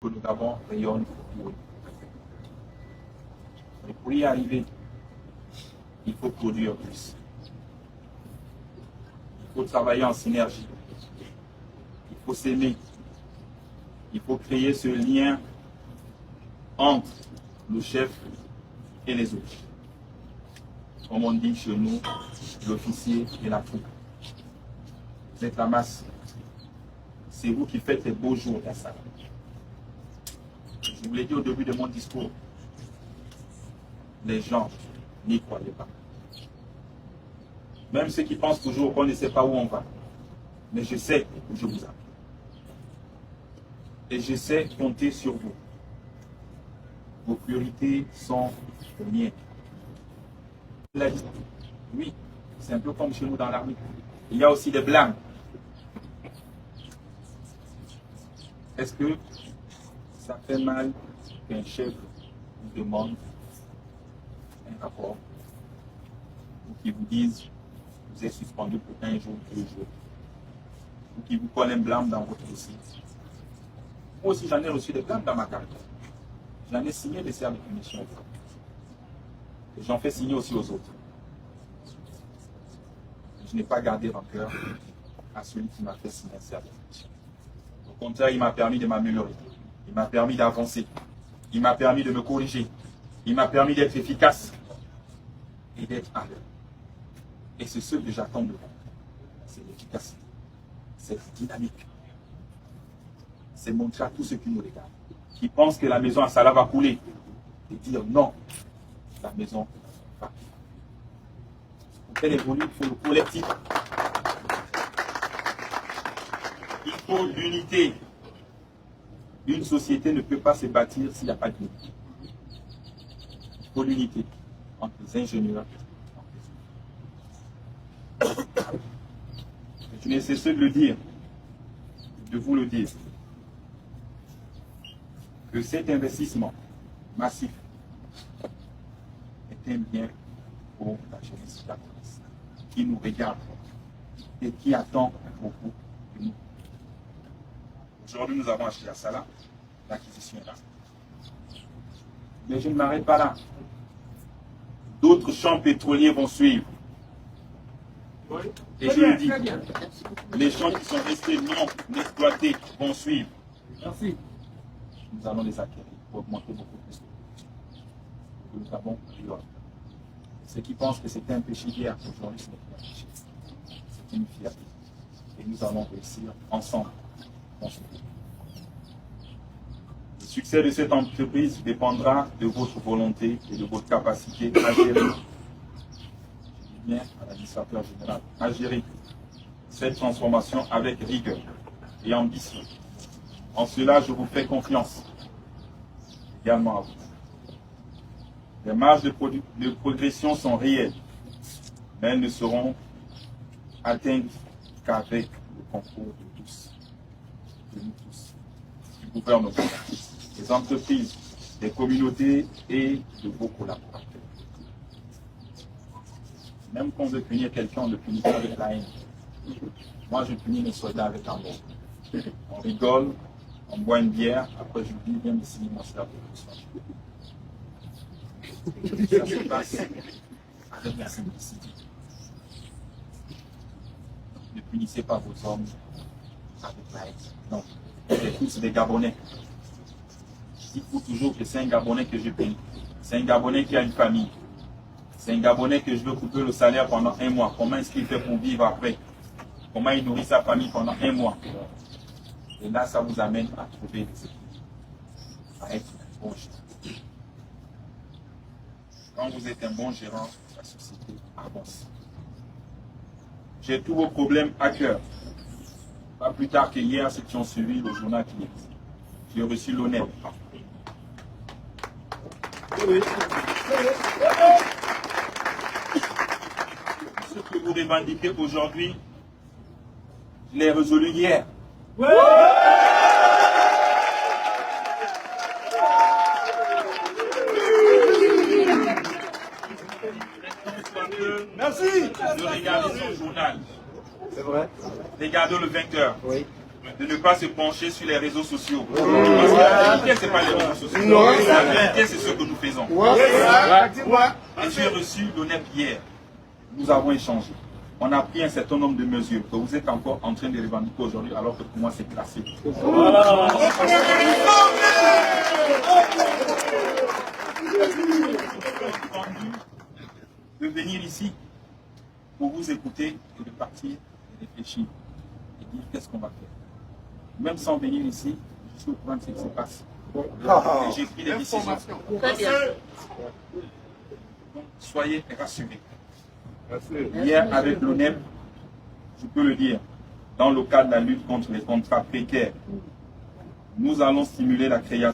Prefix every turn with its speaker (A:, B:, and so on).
A: que nous avons rayonne pour eux. Mais pour y arriver, il faut produire plus. Il faut travailler en synergie. Il faut s'aimer. Il faut créer ce lien entre le chef et les autres. Comme on dit chez nous, l'officier et la troupe. Vous êtes la masse. C'est vous qui faites les beaux jours de la salle. Je vous l'ai dit au début de mon discours. Les gens n'y croyaient pas. Même ceux qui pensent toujours qu'on ne sait pas où on va. Mais je sais où je vous attends. Et je sais compter sur vous. Vos priorités sont les miennes. Oui, c'est un peu comme chez nous dans l'armée. Il y a aussi des blâmes. Est-ce que ça fait mal qu'un chef vous demande un rapport ou qu'il vous dise vous êtes suspendu pour 1 jour, 2 jours, ou qu'il vous colle un blâme dans votre dossier? Moi aussi, j'en ai reçu des blâmes dans ma carrière. J'en ai signé des serres de punition. Et j'en fais signer aussi aux autres. Je n'ai pas gardé rancœur à celui qui m'a fait signer un serre de punition. Au contraire, il m'a permis de m'améliorer. Il m'a permis d'avancer. Il m'a permis de me corriger. Il m'a permis d'être efficace et d'être à l'heure. Et c'est ce que j'attends de vous. C'est l'efficacité. C'est dynamique. C'est montrer à tous ceux qui nous regardent, qui pensent que la maison à Salah va couler, et dire non, la maison va couler. Pour qu'elle évolue, il faut le collectif. Il faut l'unité. Une société ne peut pas se bâtir s'il n'y a pas d'unité. Il faut l'unité entre les ingénieurs et les autres. Je n'ai cessé de le dire, de vous le dire, que cet investissement massif est un bien pour la jeunesse gabonaise qui nous regarde et qui attend beaucoup de nous. Aujourd'hui, nous avons acheté à Salah, l'acquisition est là. Mais je ne m'arrête pas là. D'autres champs pétroliers vont suivre. Et je le dis, les champs qui sont restés non exploités vont suivre. Merci. Nous allons les acquérir pour augmenter beaucoup plus de production. Nous avons l'or. Ceux qui pensent que c'était un péché hier, aujourd'hui ce n'est pas un péché. C'est une fierté. Et nous allons réussir ensemble. Le succès de cette entreprise dépendra de votre volonté et de votre capacité à gérer, je dis bien à l'administrateur général, à gérer cette transformation avec rigueur et ambition. En cela, je vous fais confiance, également à vous. Les marges de progression sont réelles, mais elles ne seront atteintes qu'avec le concours de tous, de nous tous, du gouvernement, des entreprises, des communautés et de vos collaborateurs. Même quand on veut punir quelqu'un, on le punit pas avec la haine. Moi, je punis mes soldats avec amour. On rigole, on boit une bière, après je dis, viens me signer mon serre de punition. Ça se passe avec la simplicité. Ne punissez pas vos hommes avec la haine. Non, vous êtes tous des Gabonais. Il faut toujours que c'est un Gabonais que je punis. C'est un Gabonais qui a une famille. C'est un Gabonais que je veux couper le salaire pendant 1 mois. Comment est-ce qu'il fait pour vivre après? Comment il nourrit sa famille pendant 1 mois? Et là, ça vous amène à trouver des équilibres, à être un bon gérant. Quand vous êtes un bon gérant, la société avance. J'ai tous vos problèmes à cœur. Pas plus tard que hier, ceux qui ont suivi le journal qui est. J'ai reçu l'honneur. Ce que vous revendiquez aujourd'hui, je l'ai résolu hier. Merci de regarder son journal.
B: C'est vrai.
A: Regardez le vainqueur.
B: Oui.
A: de ne pas se pencher sur les réseaux sociaux. Parce que la vérité, ce n'est pas les réseaux sociaux. La vérité, c'est ce que nous faisons. Et j'ai reçu l'honneur hier. Nous avons échangé. On a pris un certain nombre de mesures que vous êtes encore en train de revendiquer aujourd'hui, alors que pour moi, c'est classé. De venir ici pour vous écouter et de partir et réfléchir et dire qu'est-ce qu'on va faire. Même sans venir ici, je suis au courant de ce qui se passe. Et j'ai pris des décisions. Soyez rassurés. Hier, avec l'ONEM, je peux le dire, dans le cadre de la lutte contre les contrats précaires, nous allons stimuler la création